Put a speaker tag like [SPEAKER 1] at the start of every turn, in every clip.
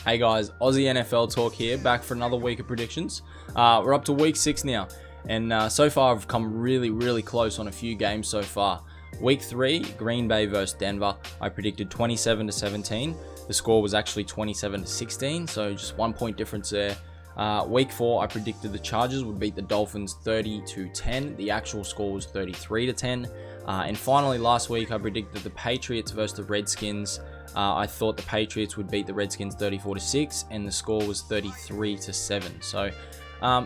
[SPEAKER 1] Hey guys, Aussie NFL Talk here, back for another week of predictions. We're up to week 6 now, and so far I've come really close on a few games so far. Week 3, Green Bay versus Denver, I predicted 27-17. The score was actually 27-16, so just 1 point difference there. Week 4, I predicted the Chargers would beat the Dolphins 30-10. The actual score was 33-10. And finally, last week, I predicted the Patriots versus the Redskins. I thought the Patriots would beat the Redskins 34-6, and the score was 33-7. So,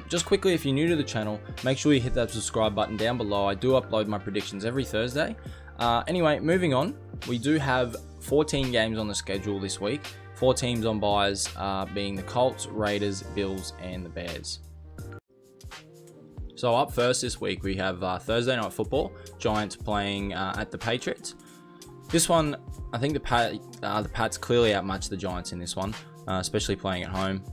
[SPEAKER 1] just quickly, if you're new to the channel, make sure you hit that subscribe button down below. I do upload my predictions every Thursday. Anyway, moving on, we do have 14 games on the schedule this week. 4 teams on byes, being the Colts, Raiders, Bills, and the Bears. So up first this week, we have Thursday Night Football, Giants playing at the Patriots. This one, I think the Pats clearly outmatched the Giants in this one, especially playing at home.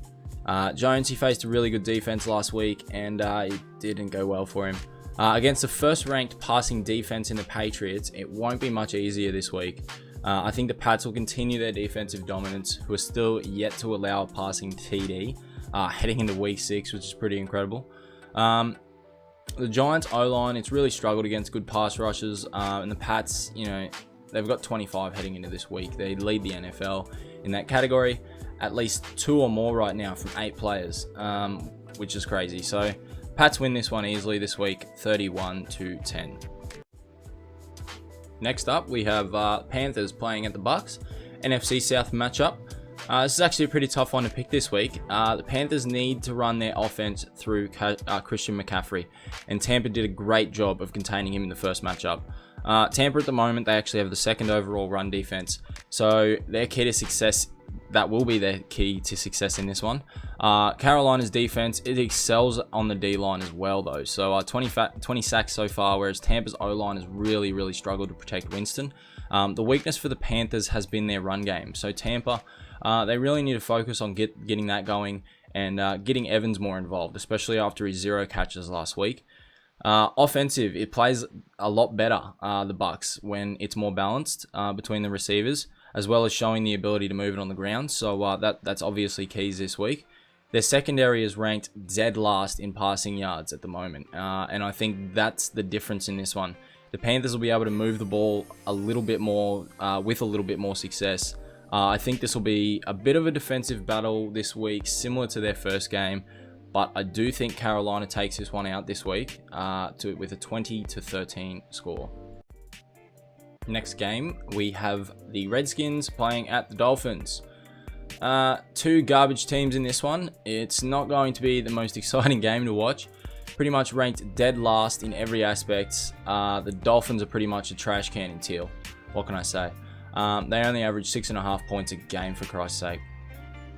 [SPEAKER 1] Jones, he faced a really good defense last week, and it didn't go well for him. Against the first-ranked passing defense in the Patriots, it won't be much easier this week. I think the Pats will continue their defensive dominance, who are still yet to allow a passing TD, heading into week 6, which is pretty incredible. The Giants O-line, it's really struggled against good pass rushes, and the Pats, they've got 25 heading into this week. They lead the NFL in that category, at least 2 or more right now from 8 players, which is crazy. So Pats win this one easily this week, 31-10. Next up, we have Panthers playing at the Bucs, NFC South matchup. This is actually a pretty tough one to pick this week. The Panthers need to run their offense through Christian McCaffrey, and Tampa did a great job of containing him in the first matchup. Tampa at the moment, they actually have the 2nd overall run defense, so their key to success, that will be their key to success in this one. Carolina's defense, it excels on the D-line as well though, so 20 sacks so far, whereas Tampa's O-line has really struggled to protect Winston. The weakness for the Panthers has been their run game, so Tampa, they really need to focus on getting that going and getting Evans more involved, especially after his 0 catches last week. Offensive, it plays a lot better, the Bucs, when it's more balanced between the receivers, as well as showing the ability to move it on the ground. So that's obviously keys this week. Their secondary is ranked dead last in passing yards at the moment, and I think that's the difference in this one. The Panthers will be able to move the ball a little bit more with a little bit more success. I think this will be a bit of a defensive battle this week, similar to their first game, but I do think Carolina takes this one out this week with a 20-13 score. Next game, we have the Redskins playing at the Dolphins. 2 garbage teams in this one. It's not going to be the most exciting game to watch. Pretty much ranked dead last in every aspect. The Dolphins are pretty much a trash can in teal. What can I say? They only average 6.5 points a game, for Christ's sake.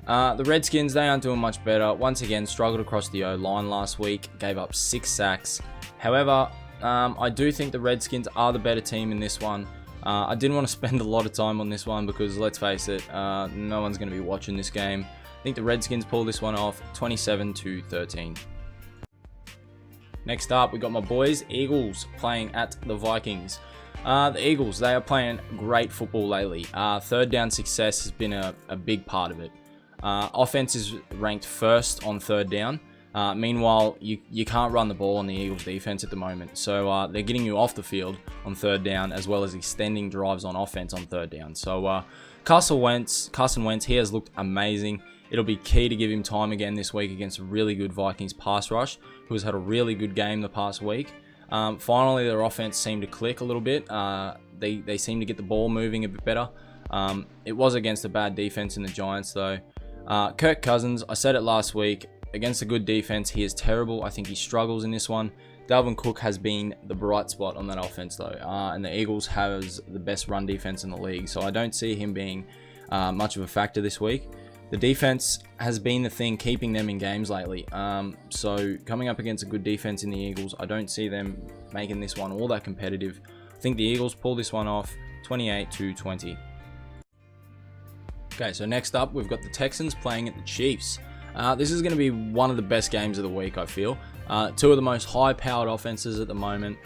[SPEAKER 1] The Redskins, they aren't doing much better. Once again, struggled across the O-line last week. Gave up 6 sacks. However, I do think the Redskins are the better team in this one. I didn't want to spend a lot of time on this one because, let's face it, no one's going to be watching this game. I think the Redskins pull this one off, 27-13. Next up, we got my boys, Eagles, playing at the Vikings. The Eagles, they are playing great football lately. 3rd down success has been a big part of it. Offense is ranked 1st on 3rd down. Meanwhile, you can't run the ball on the Eagles defense at the moment. So they're getting you off the field on 3rd down, as well as extending drives on offense on 3rd down. So Carson Wentz, he has looked amazing. It'll be key to give him time again this week against a really good Vikings pass rush, who has had a really good game the past week. Finally, their offense seemed to click a little bit. They seem to get the ball moving a bit better. It was against a bad defense in the Giants, though. Kirk Cousins, I said it last week, against a good defense, he is terrible. I think he struggles in this one. Dalvin Cook has been the bright spot on that offense, though. And the Eagles has the best run defense in the league, so I don't see him being much of a factor this week. The defense has been the thing keeping them in games lately. So coming up against a good defense in the Eagles, I don't see them making this one all that competitive. I think the Eagles pull this one off, 28-20. Okay, so next up, we've got the Texans playing at the Chiefs. This is going to be one of the best games of the week, I feel. 2 of the most high-powered offenses at the moment.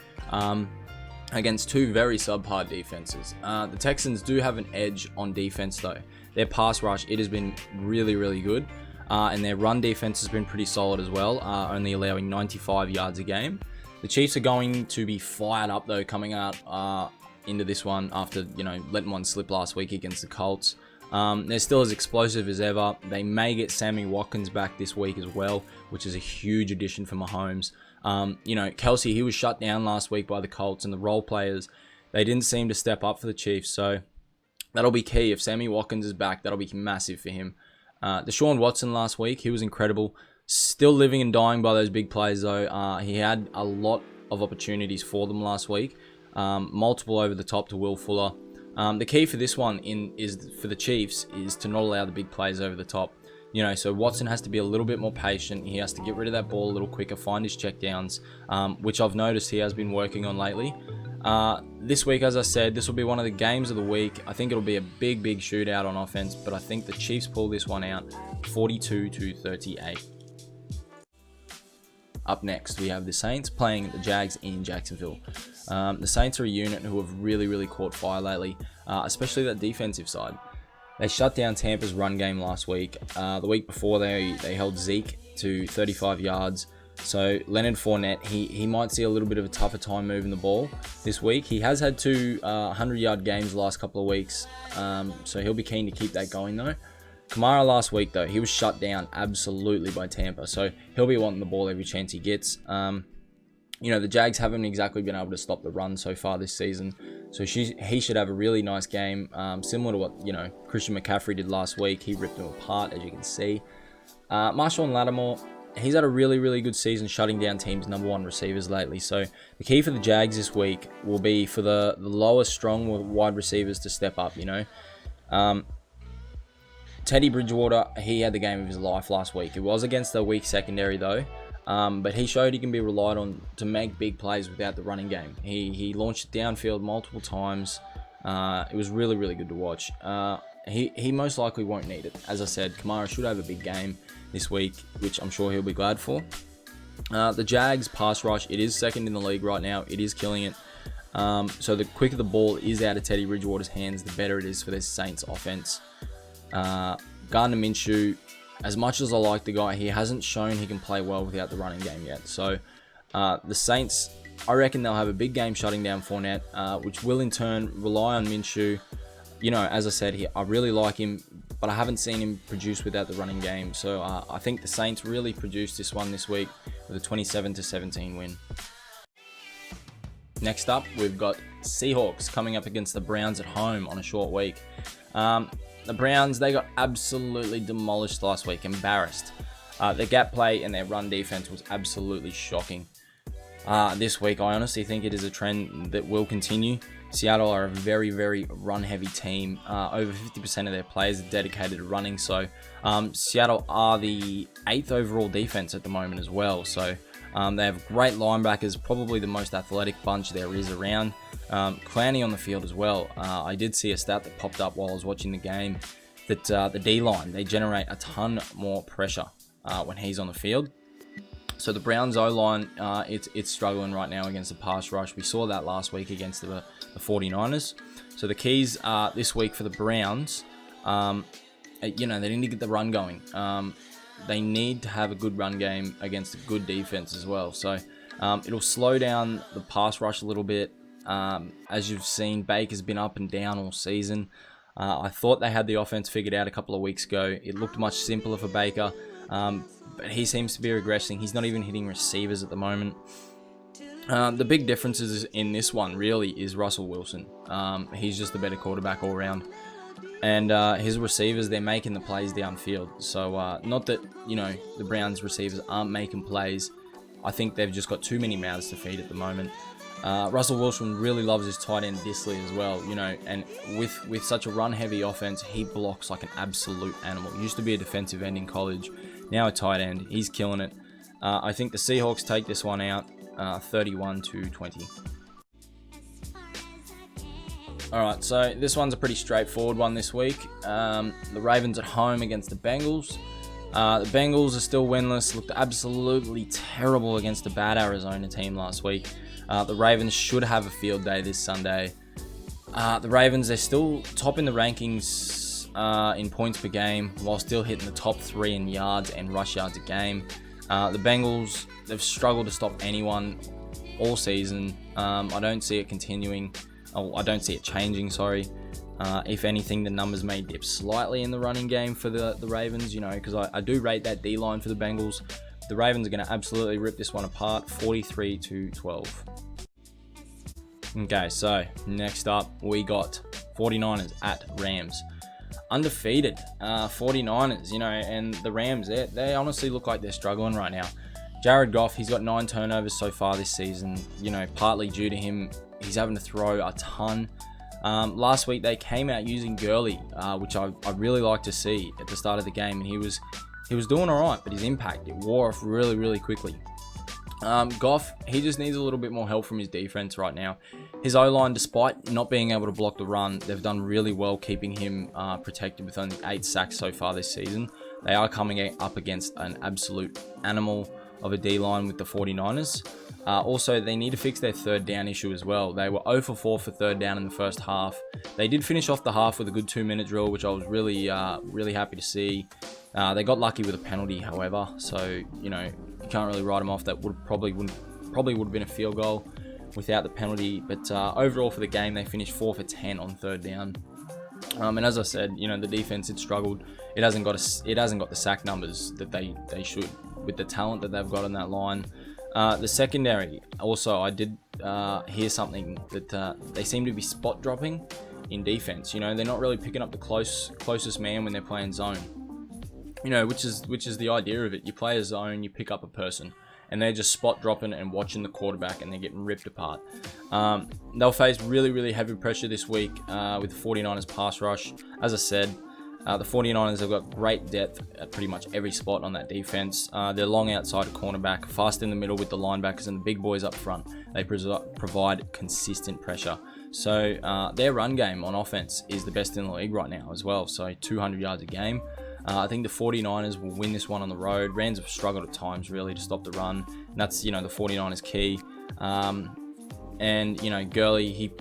[SPEAKER 1] against two very subpar defenses. The Texans do have an edge on defense though. their pass rush, it has been really, really good. And their run defense has been pretty solid as well, only allowing 95 yards a game. The Chiefs are going to be fired up, though, coming out into this one after, letting one slip last week against the Colts. They're still as explosive as ever. They may get Sammy Watkins back this week as well, which is a huge addition for Mahomes. Kelsey, he was shut down last week by the Colts, and the role players, they didn't seem to step up for the Chiefs. So that'll be key. If Sammy Watkins is back, that'll be massive for him. Deshaun Watson last week, he was incredible. Still living and dying by those big plays, though. He had a lot of opportunities for them last week. Multiple over the top to Will Fuller. The key for this one is for the Chiefs is to not allow the big plays over the top. So Watson has to be a little bit more patient. He has to get rid of that ball a little quicker, find his checkdowns, which I've noticed he has been working on lately. This week, as I said, this will be one of the games of the week. I think it'll be a big shootout on offense, but I think the Chiefs pull this one out 42-38. Up next, we have the Saints playing the Jags in Jacksonville. The Saints are a unit who have really caught fire lately, especially that defensive side. They shut down Tampa's run game last week. The week before, they held Zeke to 35 yards. So Leonard Fournette, he might see a little bit of a tougher time moving the ball this week. He has had two 100-yard games the last couple of weeks, so he'll be keen to keep that going, though. Kamara last week, though, he was shut down absolutely by Tampa, so he'll be wanting the ball every chance he gets. The Jags haven't exactly been able to stop the run so far this season, so he should have a really nice game, similar to what Christian McCaffrey did last week. He ripped them apart, as you can see. Marshawn Lattimore, he's had a really good season shutting down teams' number one receivers lately. So the key for the Jags this week will be for the lower, strong wide receivers to step up. Teddy Bridgewater, he had the game of his life last week. It was against the weak secondary, though. But he showed he can be relied on to make big plays without the running game. He launched it downfield multiple times. It was really good to watch. He most likely won't need it. As I said, Kamara should have a big game this week, which I'm sure he'll be glad for. The Jags pass rush, it is second in the league right now. It is killing it. So the quicker the ball is out of Teddy Bridgewater's hands, the better it is for this Saints offense. Gardner Minshew, as much as I like the guy, he hasn't shown he can play well without the running game yet. So the Saints, I reckon they'll have a big game shutting down Fournette, which will in turn rely on Minshew. As I said, I really like him, but I haven't seen him produce without the running game. So I think the Saints really produced this one this week with a 27-17 win. Next up, we've got Seahawks coming up against the Browns at home on a short week. The Browns, they got absolutely demolished last week, embarrassed. Their gap play and their run defense was absolutely shocking. This week, I honestly think it is a trend that will continue. Seattle are a very run-heavy team. Over 50% of their players are dedicated to running. So Seattle are the 8th overall defense at the moment as well. So they have great linebackers, probably the most athletic bunch there is around. Clowney on the field as well. I did see a stat that popped up while I was watching the game that the D-line, they generate a ton more pressure when he's on the field. So the Browns O-line, it's struggling right now against the pass rush. We saw that last week against the 49ers. So the keys this week for the Browns, they need to get the run going. They need to have a good run game against a good defense as well. So it'll slow down the pass rush a little bit. As you've seen, Baker's been up and down all season. I thought they had the offense figured out a couple of weeks ago. It looked much simpler for Baker, but he seems to be regressing. He's not even hitting receivers at the moment. The big differences in this one really is Russell Wilson. He's just the better quarterback all around. And his receivers, they're making the plays downfield. So not that, the Browns receivers aren't making plays. I think they've just got too many mouths to feed at the moment. Russell Wilson really loves his tight end Disley as well, and with such a run-heavy offense, he blocks like an absolute animal. He used to be a defensive end in college, now a tight end. He's killing it. I think the Seahawks take this one out 31-20. Alright, so this one's a pretty straightforward one this week. The Ravens at home against the Bengals. The Bengals are still winless, looked absolutely terrible against a bad Arizona team last week. The Ravens should have a field day this Sunday. The Ravens, they're still top in the rankings in points per game while still hitting the top 3 in yards and rush yards a game. The Bengals, they've struggled to stop anyone all season. I don't see it continuing. I don't see it changing, sorry. If anything, the numbers may dip slightly in the running game for the Ravens, because I do rate that D-line for the Bengals. The Ravens are going to absolutely rip this one apart, 43-12. Okay, so next up, we got 49ers at Rams. Undefeated 49ers, and the Rams, they honestly look like they're struggling right now. Jared Goff, he's got 9 turnovers so far this season, partly due to him. He's having to throw a ton. Last week, they came out using Gurley, which I really like to see at the start of the game, and he was doing all right, but his impact, it wore off really, really quickly. Goff, he just needs a little bit more help from his defense right now. His O-line, despite not being able to block the run, they've done really well keeping him protected with only 8 sacks so far this season. They are coming up against an absolute animal of a D-line with the 49ers. Also, they need to fix their third down issue as well. They were 0 for 4 for third down in the first half. They did finish off the half with a good 2-minute drill, which I was really happy to see. They got lucky with a penalty, however, so you can't really write them off. That would probably would have been a field goal without the penalty. But overall for the game, they finished 4 for 10 on third down. And as I said, the defense had struggled. It hasn't got the sack numbers that they should with the talent that they've got on that line. The secondary, also, I did hear something that they seem to be spot dropping in defense. They're not really picking up the closest man when they're playing zone. Which is the idea of it. You play a zone, you pick up a person, and they're just spot dropping and watching the quarterback, and they're getting ripped apart. They'll face really, really heavy pressure this week with the 49ers pass rush. As I said, the 49ers have got great depth at pretty much every spot on that defense. They're long outside of cornerback, fast in the middle with the linebackers, and the big boys up front. They provide consistent pressure. So their run game on offense is the best in the league right now as well. So 200 yards a game. I think the 49ers will win this one on the road. Rams have struggled at times really to stop the run. And that's, the 49ers key. And Gurley,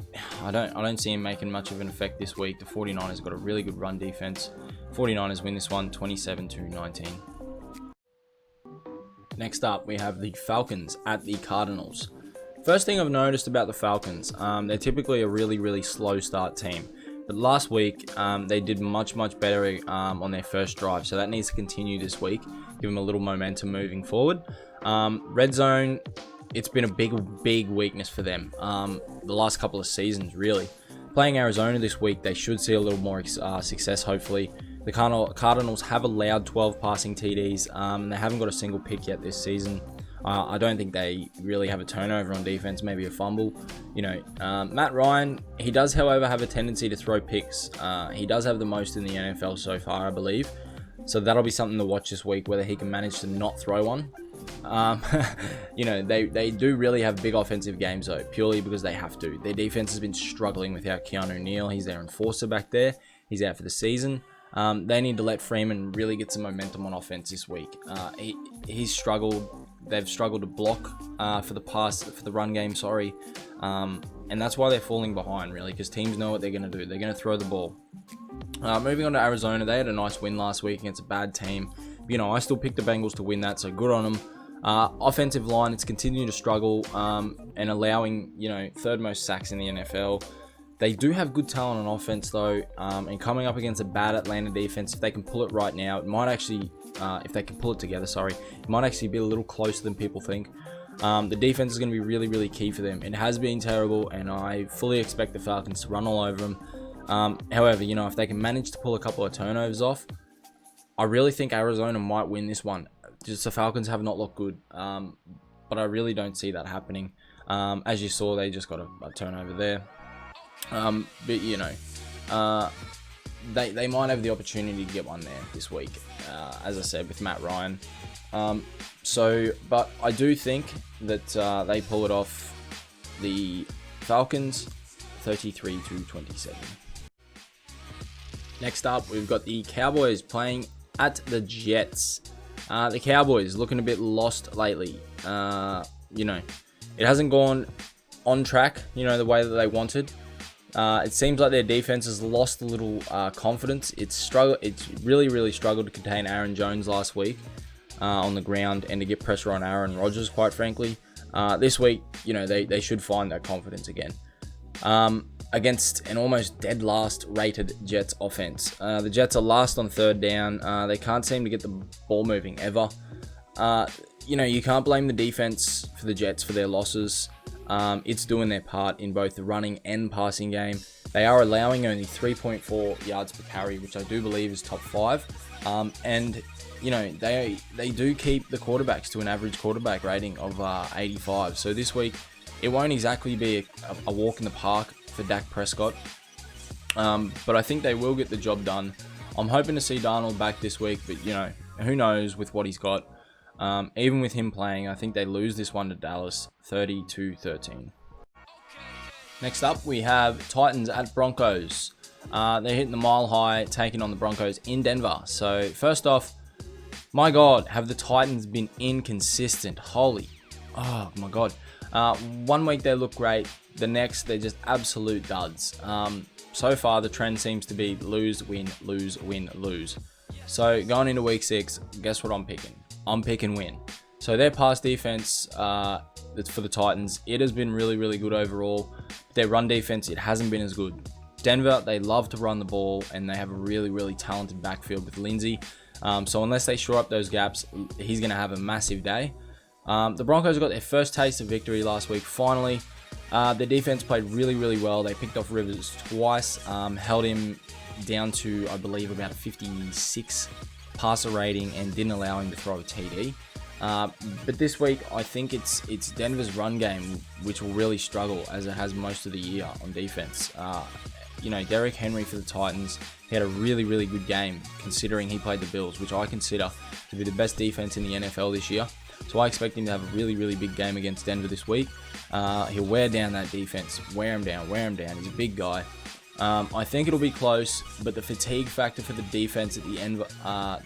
[SPEAKER 1] I don't see him making much of an effect this week. The 49ers got a really good run defense. 49ers win this one 27-19. Next up, we have the Falcons at the Cardinals. First thing I've noticed about the Falcons, they're typically a really, really slow start team. But last week, they did much, much better on their first drive. So that needs to continue this week. Give them a little momentum moving forward. Red zone, it's been a big weakness for them the last couple of seasons, really. Playing Arizona this week, they should see a little more success, hopefully. The Cardinals have allowed 12 passing TDs, and they haven't got a single pick yet this season. I don't think they really have a turnover on defense, maybe a fumble. Matt Ryan, he does, however, have a tendency to throw picks. He does have the most in the NFL so far, I believe. So that'll be something to watch this week, whether he can manage to not throw one. They do really have big offensive games, though, purely because they have to. Their defense has been struggling without Keanu Neal. He's their enforcer back there. He's out for the season. They need to let Freeman really get some momentum on offense this week. He's struggled. They've struggled to block for the run game, and that's why they're falling behind, really, because teams know what they're going to do. They're going to throw the ball. Moving on to Arizona, they had a nice win last week against a bad team. I still picked the Bengals to win that, so good on them. Offensive line, it's continuing to struggle and allowing, third most sacks in the NFL. They do have good talent on offense, though, and coming up against a bad Atlanta defense, if they can pull it right now, it might actually, if they can pull it together, it might actually be a little closer than people think. The defense is going to be really, really key for them. It has been terrible, and I fully expect the Falcons to run all over them. However, if they can manage to pull a couple of turnovers off, I really think Arizona might win this one. Just the Falcons have not looked good, but I really don't see that happening. As you saw, they just got a turnover there. But they might have the opportunity to get one there this week, as I said, with Matt Ryan. But I do think that they pull it off. The Falcons 33-27. Next up, we've got the Cowboys playing at the Jets. The Cowboys looking a bit lost lately. It hasn't gone on track, the way that they wanted. It seems like their defense has lost a little confidence. It's really struggled to contain Aaron Jones last week on the ground and to get pressure on Aaron Rodgers, quite frankly. This week, they should find that confidence again. Against an almost dead last rated Jets offense. The Jets are last on third down. They can't seem to get the ball moving ever. You can't blame the defense for the Jets for their losses. It's doing their part in both the running and passing game. They are allowing only 3.4 yards per carry, which I do believe is top 5. And they do keep the quarterbacks to an average quarterback rating of 85. So this week, it won't exactly be a walk in the park for Dak Prescott. But I think they will get the job done. I'm hoping to see Darnold back this week, but who knows with what he's got. Even with him playing, I think they lose this one to Dallas, 30-13. Next up, we have Titans at Broncos. They're hitting the mile high, taking on the Broncos in Denver. So first off, my God, have the Titans been inconsistent? Oh my God. 1 week they look great, the next they're just absolute duds. So far the trend seems to be lose, win, lose, win, lose. So going into week 6, guess what I'm picking? I'm picking win. So their pass defense, that's for the Titans, it has been really good overall. Their run defense, it hasn't been as good. Denver, they love to run the ball, and they have a really talented backfield with Lindsey. So unless they shore up those gaps, he's going to have a massive day. The Broncos got their first taste of victory last week, finally. Their defense played really well. They picked off Rivers twice, held him down to, I believe, about a 56 passer rating and didn't allow him to throw a TD. But this week, I think it's Denver's run game which will really struggle, as it has most of the year on defense. Derrick Henry for the Titans, he had a really good game considering he played the Bills, which I consider to be the best defense in the NFL this year. So I expect him to have a really big game against Denver this week. He'll wear down that defense, wear him down. He's a big guy. I think it'll be close, but the fatigue factor for the defense at the end, I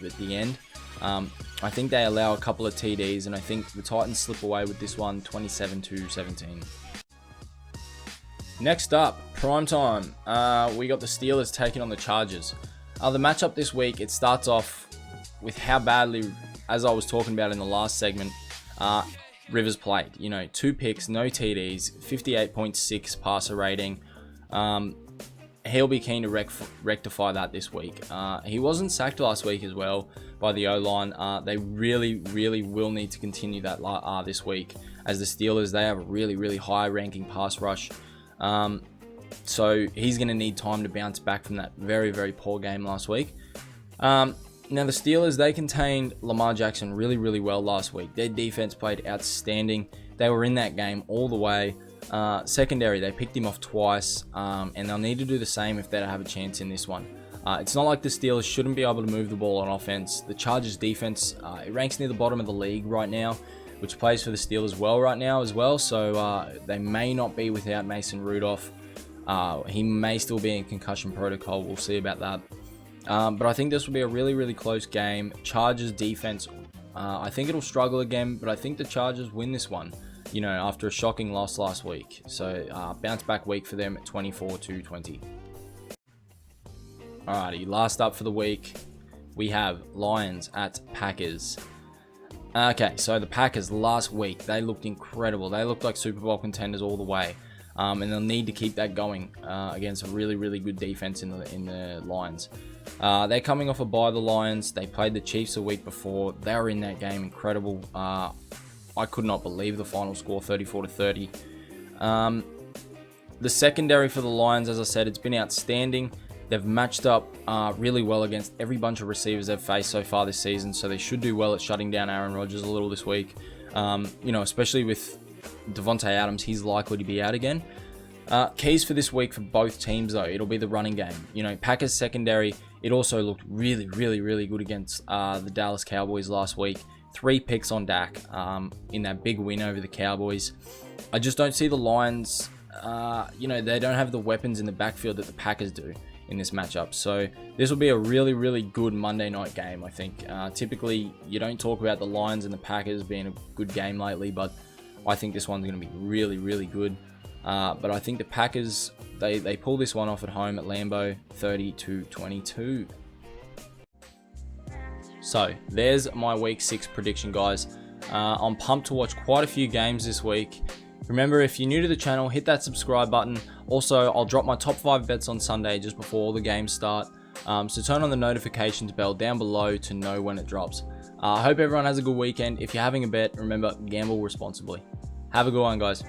[SPEAKER 1] think they allow a couple of TDs, and I think the Titans slip away with this one, 27-17. Next up, primetime. We got the Steelers taking on the Chargers. The matchup this week, it starts off with how badly, as I was talking about in the last segment, Rivers played. 2 picks, no TDs, 58.6 passer rating. He'll be keen to rectify that this week. He wasn't sacked last week as well by the O-line. They really will need to continue that this week, as the Steelers, they have a really high ranking pass rush. So he's going to need time to bounce back from that very poor game last week. Now the Steelers, they contained Lamar Jackson really well last week. Their defense played outstanding. They were in that game all the way. Secondary, they picked him off twice, and they'll need to do the same if they have a chance in this one. It's not like the Steelers shouldn't be able to move the ball on offense. The Chargers defense, it ranks near the bottom of the league right now, which plays for the Steelers well right now as well. So they may not be without Mason Rudolph. He may still be in concussion protocol. We'll see about that. But I think this will be a really close game. Chargers defense, I think it'll struggle again, but I think the Chargers win this one, after a shocking loss last week. So bounce back week for them at 24-20. Alrighty, last up for the week, we have Lions at Packers. Okay, so the Packers last week, they looked incredible. They looked like Super Bowl contenders all the way. And they'll need to keep that going against a really good defense in the Lions. They're coming off a bye, the Lions. They played the Chiefs a week before. They were in that game, incredible. I could not believe the final score, 34-30. The secondary for the Lions, as I said, it's been outstanding. They've matched up really well against every bunch of receivers they've faced so far this season, so they should do well at shutting down Aaron Rodgers a little this week. Especially with Devontae Adams, he's likely to be out again. Keys for this week for both teams, though, it'll be the running game. Packers secondary, it also looked really good against the Dallas Cowboys last week. 3 picks on Dak in that big win over the Cowboys. I just don't see the Lions, they don't have the weapons in the backfield that the Packers do in this matchup. So this will be a really good Monday night game, I think. Typically, you don't talk about the Lions and the Packers being a good game lately, but I think this one's going to be really good. But I think the Packers, they pull this one off at home at Lambeau, 30-22. So there's my week 6 prediction, guys. I'm pumped to watch quite a few games this week. Remember, if you're new to the channel, hit that subscribe button. Also, I'll drop my top 5 bets on Sunday just before all the games start. So turn on the notifications bell down below to know when it drops. I hope everyone has a good weekend. If you're having a bet, remember, gamble responsibly. Have a good one, guys.